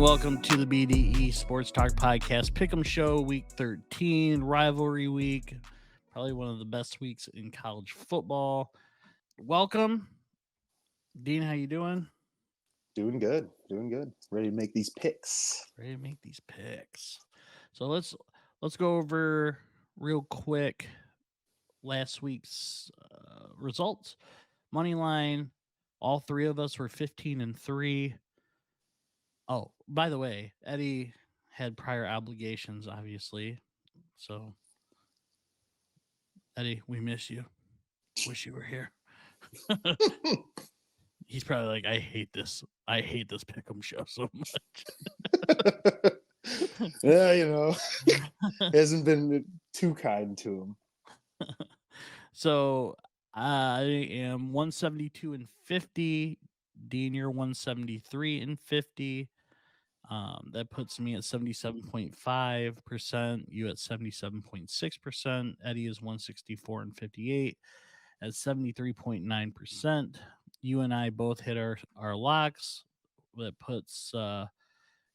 welcome to the BDE Sports Talk Podcast Pickem Show, Week 13, Rivalry Week. Probably one of the best weeks in college football. Welcome. Dean, how you doing? Doing good. Ready to make these picks. So let's go over real quick last week's results. Money line, all three of us were 15-3. Oh, by the way, Eddie had prior obligations, obviously. So, Eddie, we miss you. Wish you were here. He's probably like, I hate this Pick'em show so much. Yeah, hasn't been too kind to him. So I am 172-50. Dean, you're 173-50. That puts me at 77.5%. You at 77.6%. Eddie is 164-58 at 73.9%. You and I both hit our locks. That puts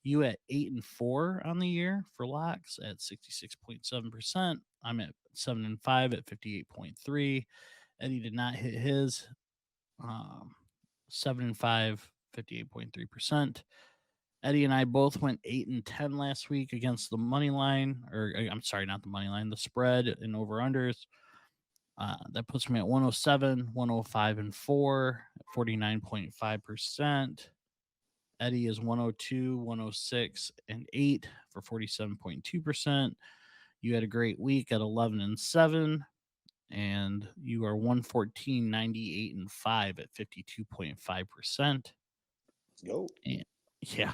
you at 8-4 on the year for locks at 66.7%. I'm at 7-5 at 58.3. Eddie did not hit his 7-5, 58.3%. Eddie and I both went 8-10 last week against the money line, or I'm sorry, not the money line, the spread and over unders. That puts me at 107, 105-4, 49.5%. Eddie is 102, 106-8 for 47.2%. You had a great week at 11-7, and you are 114, 98-5 at 52.5%. Let's go. And, yeah.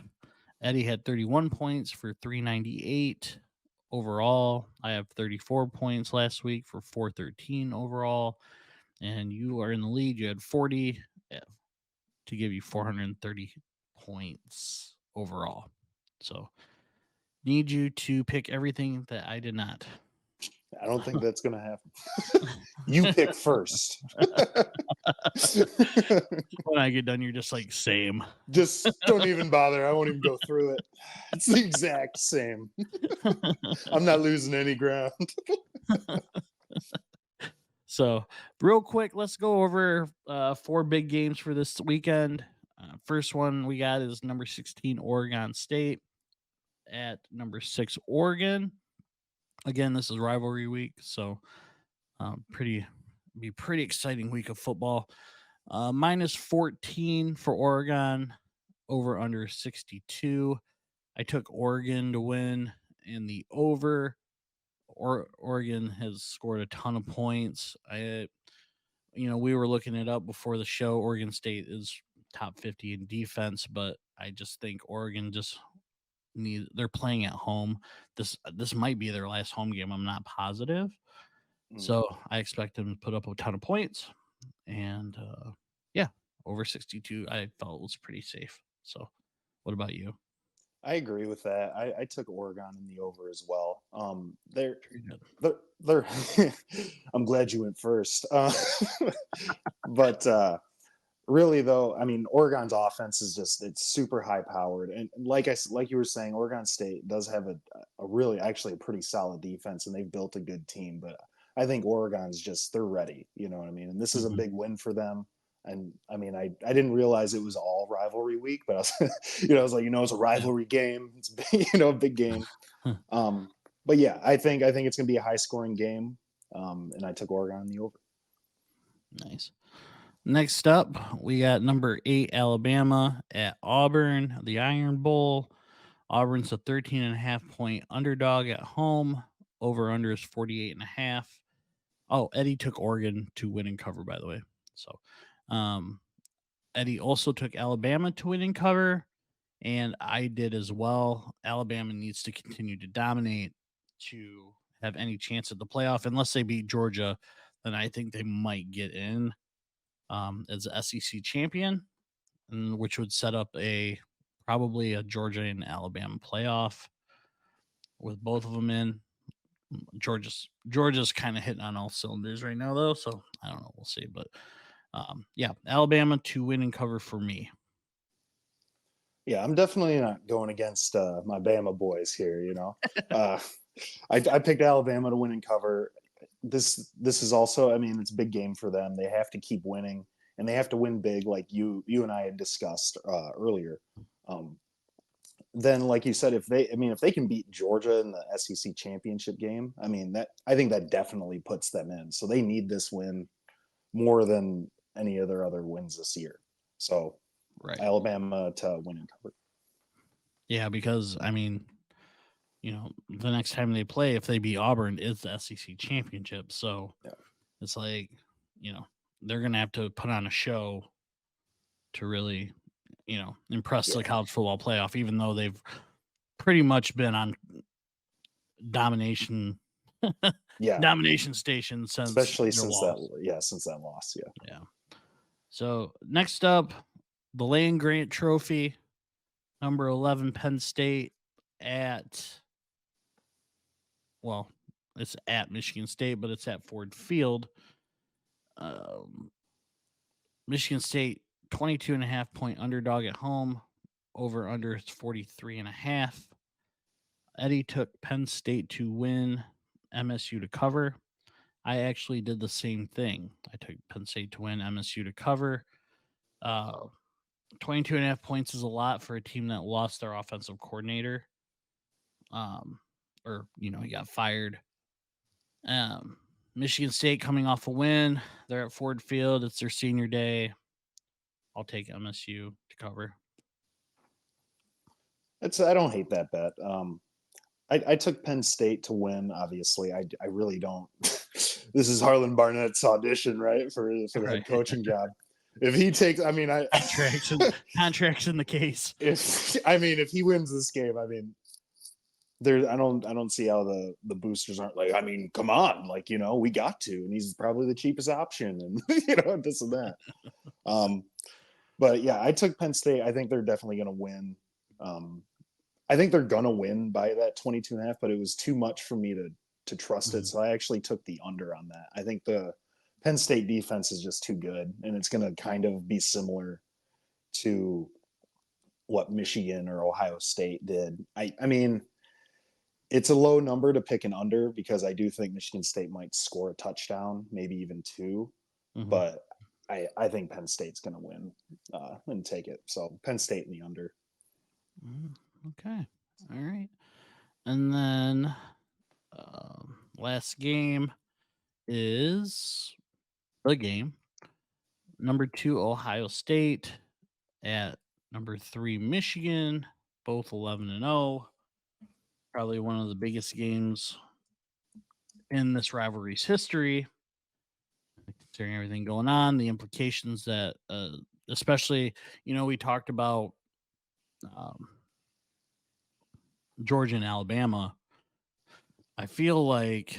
Eddie had 31 points for 398 overall. I have 34 points last week for 413 overall. And you are in the lead. You had 40 to give you 430 points overall. So need you to pick everything that I did not. I don't think that's going to happen. You pick first. When I get done, you're just like, same. Just don't even bother. I won't even go through it. It's the exact same. I'm not losing any ground. So real quick, let's go over 4 big games for this weekend. First one we got is number 16, Oregon State at number 6, Oregon. Again, this is rivalry week, so pretty exciting week of football. Minus 14 for Oregon, over under 62. I took Oregon to win in the over. Oregon has scored a ton of points. We were looking it up before the show. Oregon State is top 50 in defense, but I just think Oregon they're playing at home. This might be their last home game. I'm not positive. So I expect them to put up a ton of points. And over 62, I felt was pretty safe. So what about you? I agree with that. I took Oregon in the over as well. They're I'm glad you went first. But really, though, I mean, Oregon's offense is it's super high powered, and like you were saying, Oregon State does have a really actually a pretty solid defense, and they've built a good team. But I think Oregon's they're ready. You know what I mean? And this is a big win for them. And I mean, I didn't realize it was all rivalry week, but I was, I was like, it's a rivalry game. It's a big game. But yeah, I think it's going to be a high scoring game. And I took Oregon in the over. Nice. Next up, we got number 8, Alabama at Auburn, the Iron Bowl. Auburn's a 13.5 point underdog at home. Over under is 48.5. Oh, Eddie took Oregon to win and cover, by the way. So, Eddie also took Alabama to win and cover, and I did as well. Alabama needs to continue to dominate to have any chance at the playoff. Unless they beat Georgia, then I think they might get in as the SEC champion, which would set up probably a Georgia and Alabama playoff with both of them in. Georgia's kind of hitting on all cylinders right now, though, so I don't know. We'll see, but Alabama to win and cover for me. Yeah, I'm definitely not going against my Bama boys here. Uh, I picked Alabama to win and cover. This is also, I mean, it's a big game for them. They have to keep winning, and they have to win big, like you and I had discussed earlier. Um, then, like you said, if they can beat Georgia in the SEC championship game, I mean, that I think that definitely puts them in. So they need this win more than any of their other wins this year. So Right. Alabama to win and cover. Yeah, because I mean, the next time they play, if they beat Auburn, it's the SEC championship. So Yeah. it's like, they're gonna have to put on a show to really, impress the Yeah. college football playoff, even though they've pretty much been on domination Yeah. domination station since Especially their since that, loss. yeah, since that loss. Yeah. Yeah. So next up, the Land Grant Trophy, number 11 Penn State at well, it's at Michigan State, but it's at Ford Field. Um, Michigan State 22.5 point underdog at home. Over under it's 43.5. Eddie took Penn State to win, MSU to cover. I actually did the same thing. I took Penn State to win, MSU to cover. 22.5 points is a lot for a team that lost their offensive coordinator. Or, he got fired. Michigan State coming off a win. They're at Ford Field. It's their senior day. I'll take MSU to cover. I don't hate that bet. I took Penn State to win. Obviously, I really don't. This is Harlan Barnett's audition, right, for the Right. head coaching job. If he takes, I mean, Contracts in the case. If he wins this game, I mean, I don't see how the boosters aren't like. I mean, come on, like we got to, and he's probably the cheapest option, and this and that. But yeah, I took Penn State. I think they're definitely going to win. I think they're going to win by that 22.5, but it was too much for me to trust it. So I actually took the under on that. I think the Penn State defense is just too good, and it's going to kind of be similar to what Michigan or Ohio State did. I mean, it's a low number to pick an under because I do think Michigan State might score a touchdown, maybe even two. Mm-hmm. But I think Penn State's going to win and take it. So Penn State in the under. Okay. All right. And then last game is the game. Number 2, Ohio State at number 3, Michigan, both 11-0. Probably one of the biggest games in this rivalry's history, considering everything going on, the implications that, especially, we talked about Georgia and Alabama. I feel like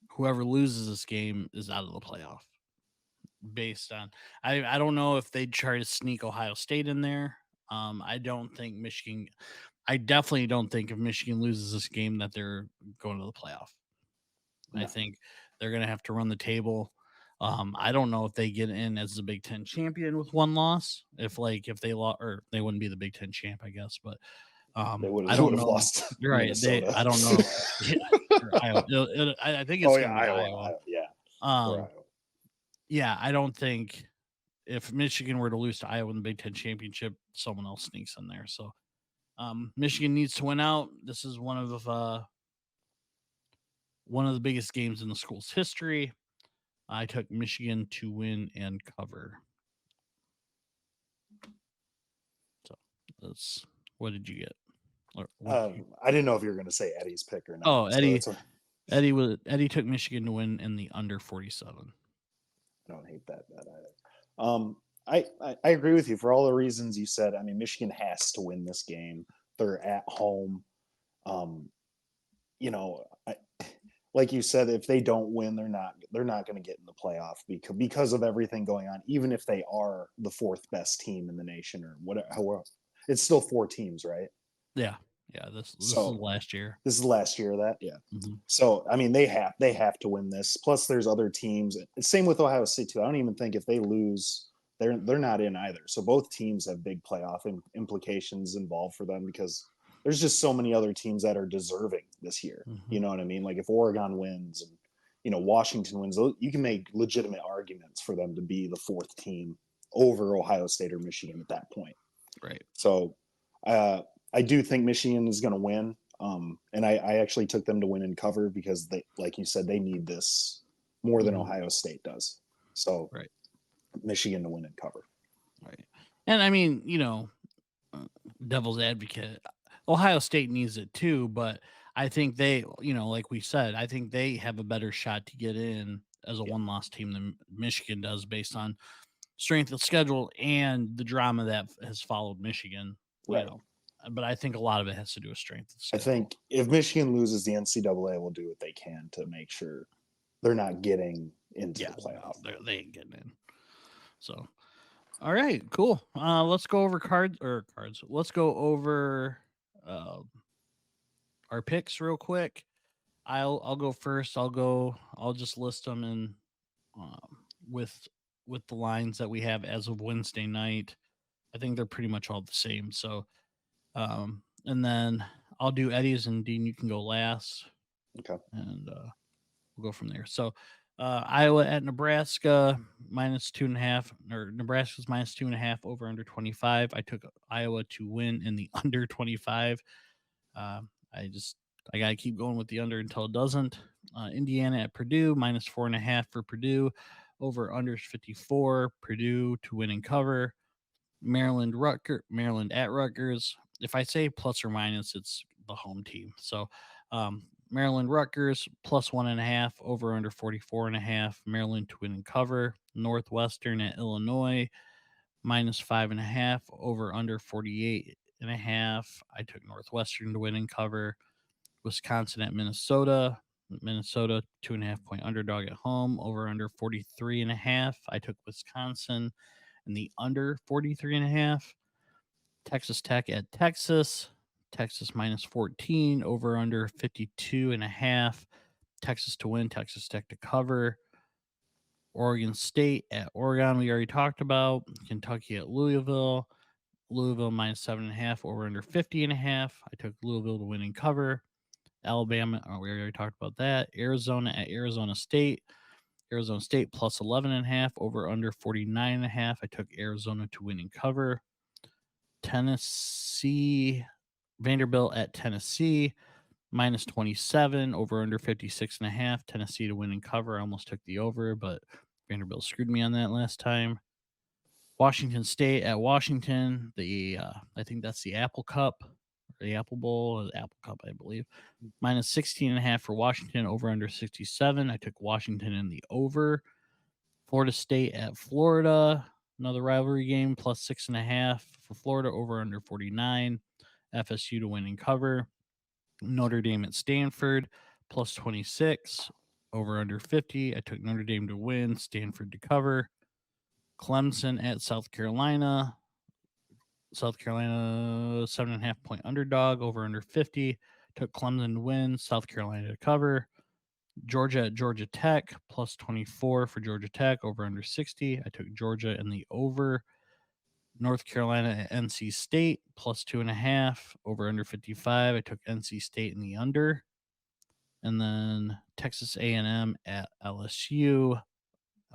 whoever loses this game is out of the playoff. Based on, I don't know if they'd try to sneak Ohio State in there. I don't think Michigan. I definitely don't think if Michigan loses this game that they're going to the playoff. No. I think they're going to have to run the table. I don't know if they get in as the Big Ten champion with one loss. If they lost, or they wouldn't be the Big Ten champ, I guess. But I don't know. Lost. You're right. I don't know. I think it's going to be Iowa. Yeah. Yeah, I don't think if Michigan were to lose to Iowa in the Big Ten championship, someone else sneaks in there. So Michigan needs to win out. This is one of the biggest games in the school's history. I took Michigan to win and cover. So that's, what did you get? I didn't know if you were going to say Eddie's pick or not. Oh, Eddie. Eddie took Michigan to win in the under 47. I don't hate that either. I agree with you for all the reasons you said. I mean, Michigan has to win this game. They're at home. Like you said, if they don't win, they're not going to get in the playoff because of everything going on. Even if they are the 4th best team in the nation or whatever, it's still 4 teams, right? Yeah. This is last year. This is the last year of that. Yeah. Mm-hmm. So I mean, they have to win this. Plus, there's other teams. Same with Ohio State too. I don't even think if they lose they're not in either. So both teams have big playoff implications involved for them because there's just so many other teams that are deserving this year. Mm-hmm. You know what I mean? Like if Oregon wins and Washington wins, you can make legitimate arguments for them to be the fourth team over Ohio State or Michigan at that point. Right. So I do think Michigan is going to win. And I actually took them to win and cover because they, like you said, they need this more than Ohio State does. So right. Michigan to win and cover. Right. And I mean, devil's advocate, Ohio State needs it too, but I think they, like we said, I think they have a better shot to get in as a one-loss team than Michigan does based on strength of schedule and the drama that has followed Michigan. Right. But I think a lot of it has to do with strength of schedule. I think if Michigan loses, the NCAA will do what they can to make sure they're not getting into the playoff. They ain't getting in. So, all right, cool. Let's go over cards. Let's go over our picks real quick. I'll go first. I'll just list them in with the lines that we have as of Wednesday night. I think they're pretty much all the same. So, and then I'll do Eddie's, and Dean, you can go last. Okay. And we'll go from there. So, Iowa at Nebraska -2.5, or Nebraska's -2.5 over under 25. I took Iowa to win in the under 25. I got to keep going with the under until it doesn't. Indiana at Purdue -4.5 for Purdue, over under 54. Purdue to win and cover. Maryland at Rutgers. If I say plus or minus, it's the home team. So Maryland Rutgers +1.5 over under 44.5. Maryland to win and cover. Northwestern at Illinois -5.5 over under 48.5. I took Northwestern to win and cover. Wisconsin at Minnesota. Minnesota 2.5 point underdog at home, over under 43.5. I took Wisconsin and the under 43.5. Texas Tech at Texas. Texas -14 over under 52.5. Texas to win, Texas Tech to cover. Oregon State at Oregon, we already talked about. Kentucky at Louisville. Louisville -7.5 over under 50.5. I took Louisville to win and cover. Alabama, we already talked about that. Arizona at Arizona State. Arizona State +11.5 over under 49.5. I took Arizona to win and cover. Tennessee, Vanderbilt at Tennessee -27 over under 56.5. Tennessee to win and cover. I almost took the over, but Vanderbilt screwed me on that last time. Washington State at Washington. I think that's the Apple Cup, or the Apple Bowl, or the Apple Cup, I believe. -16.5 for Washington, over under 67. I took Washington in the over. Florida State at Florida, another rivalry game, +6.5 for Florida, over under 49. FSU to win and cover. Notre Dame at Stanford, +26, over under 50. I took Notre Dame to win, Stanford to cover. Clemson at South Carolina. South Carolina 7.5 point underdog, over under 50. Took Clemson to win, South Carolina to cover. Georgia at Georgia Tech, +24 for Georgia Tech, over under 60. I took Georgia in the over. North Carolina at NC State, +2.5, over under 55. I took NC State in the under. And then Texas A&M at LSU.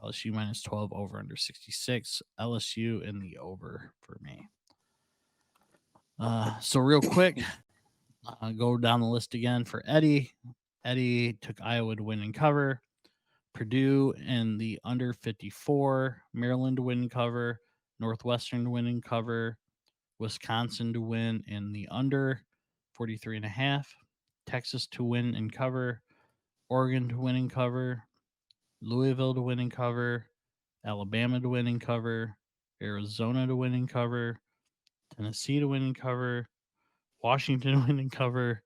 LSU -12, over under 66. LSU in the over for me. So real quick, go down the list again for Eddie. Eddie took Iowa to win and cover. Purdue in the under 54. Maryland to win and cover. Northwestern to win and cover. Wisconsin to win in the under 43.5. Texas to win and cover. Oregon to win and cover. Louisville to win and cover. Alabama to win and cover. Arizona to win and cover. Tennessee to win and cover. Washington to win and cover.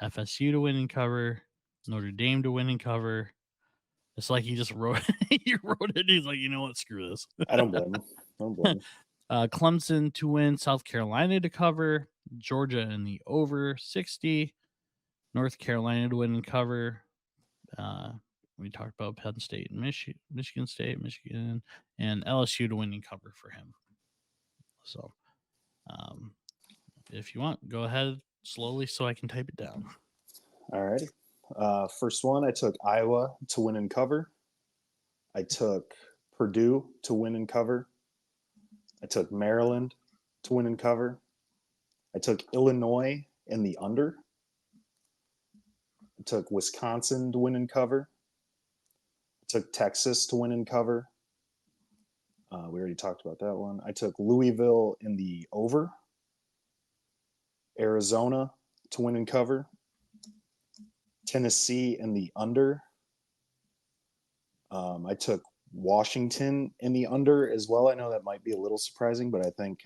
FSU to win and cover. Notre Dame to win and cover. It's like he just wrote he wrote it. He's like, you know what? Screw this. I don't blame him. Clemson to win, South Carolina to cover, Georgia in the over 60, North Carolina to win and cover. We talked about Penn State and Michigan State, Michigan, and LSU to win and cover for him. So, if you want, go ahead slowly so I can type it down. All righty. First one, I took Iowa to win and cover. I took Purdue to win and cover. I took Maryland to win and cover. I took Illinois in the under. I took Wisconsin to win and cover. I took Texas to win and cover. We already talked about that one. I took Louisville in the over. Arizona to win and cover. Tennessee in the under. I took Washington in the under as well. I know that might be a little surprising, but I think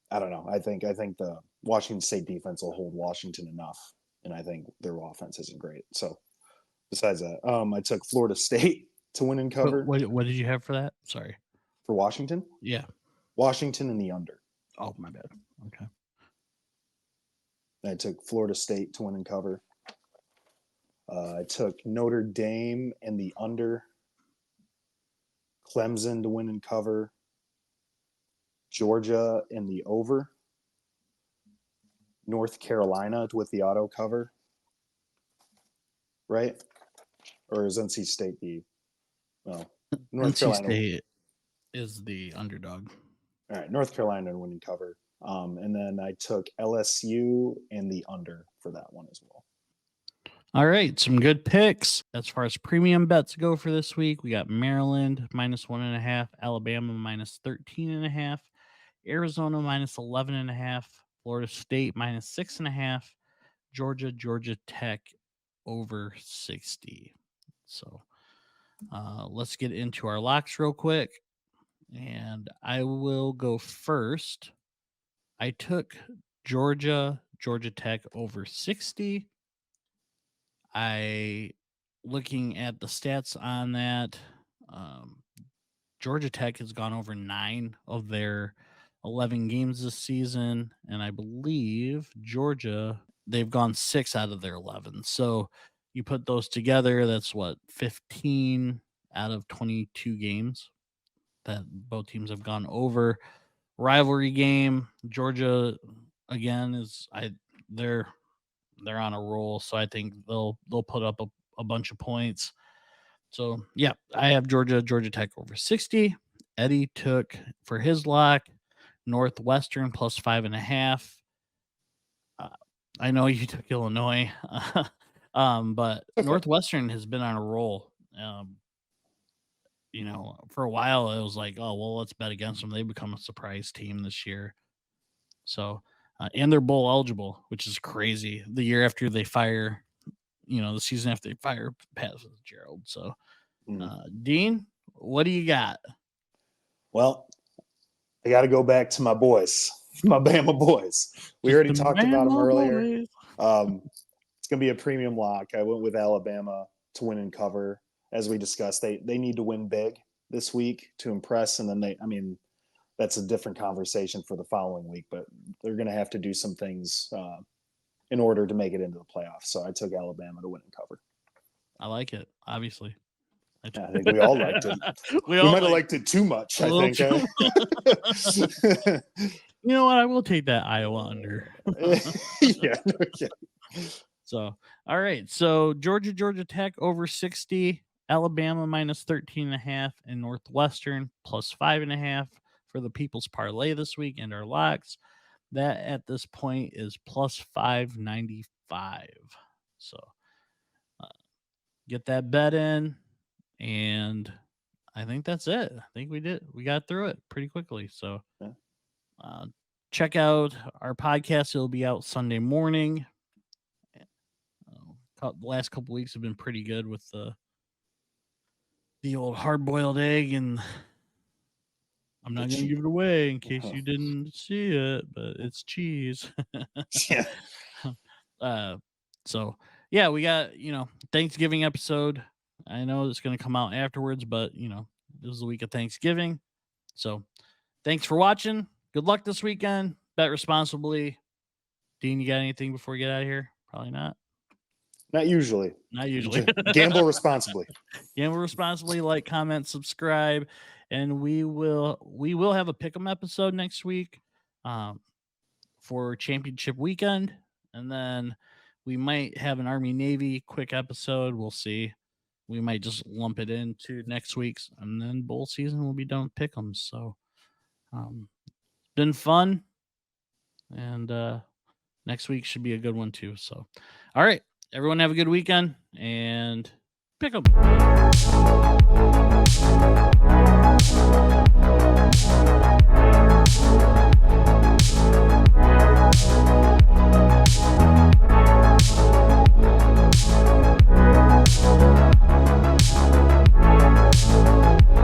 I don't know. I think the Washington State defense will hold Washington enough, and I think their offense isn't great. So besides that, I took Florida State to win and cover. What did you have for that? Sorry. For Washington? Yeah. Washington in the under. Oh, my bad. Okay. I took Florida State to win and cover. I took Notre Dame in the under. Clemson to win and cover. Georgia in the over. North Carolina with the auto cover. Right? Or is NC State the... Well, North NC Carolina State is the underdog. All right, North Carolina to win and cover. And then I took LSU in the under for that one as well. All right, some good picks. As far as premium bets go for this week, we got Maryland -1.5, Alabama -13.5, Arizona -11.5, Florida State -6.5, Georgia Tech over 60. So let's get into our locks real quick. And I will go first. I took Georgia Tech over 60. Looking at the stats on that, Georgia Tech has gone over 9 of their 11 games this season, and I believe Georgia, they've gone 6 out of their 11. So you put those together, that's what, 15 out of 22 games that both teams have gone over. Rivalry game, Georgia again they're on a roll, so I think they'll put up a bunch of points. So yeah, I have Georgia Tech over 60. Eddie took for his lock Northwestern +5.5. I know you took Illinois, but okay. Northwestern has been on a roll. For a while it was like, oh, well, let's bet against them. They become a surprise team this year. So, and they're bowl eligible, which is crazy. The year after they fire, the season after they fire Pat Fitzgerald. So, Dean, what do you got? Well, I got to go back to my boys, my Bama boys. We already talked about them earlier. It's going to be a premium lock. I went with Alabama to win and cover. As we discussed, they need to win big this week to impress. And then that's a different conversation for the following week, but they're going to have to do some things in order to make it into the playoffs. So I took Alabama to win and cover. I like it, obviously. I think we all liked it. we might have liked it too much, I think. You know what? I will take that Iowa under. Yeah. So, all right. So Georgia Tech over 60, Alabama -13.5, and Northwestern +5.5 for the People's Parlay this week and our locks. That at this point is +595. So get that bet in, and I think that's it. I think we got through it pretty quickly. So check out our podcast. It'll be out Sunday morning. The last couple weeks have been pretty good with the old hard-boiled egg, and I'm not going to give it away in case you didn't see it, but it's cheese. Yeah. So yeah, we got, Thanksgiving episode. I know it's going to come out afterwards, but this is the week of Thanksgiving. So thanks for watching. Good luck this weekend. Bet responsibly. Dean, you got anything before we get out of here? Probably not. Not usually. Not usually. Gamble responsibly. Gamble responsibly. Like, comment, subscribe, and we will have a Pick'em episode next week for championship weekend, and then we might have an Army Navy quick episode. We'll see. We might just lump it into next week's, and then bowl season will be done with Pick'em. So, been fun, and next week should be a good one too. So, all right, everyone have a good weekend and Pick'em.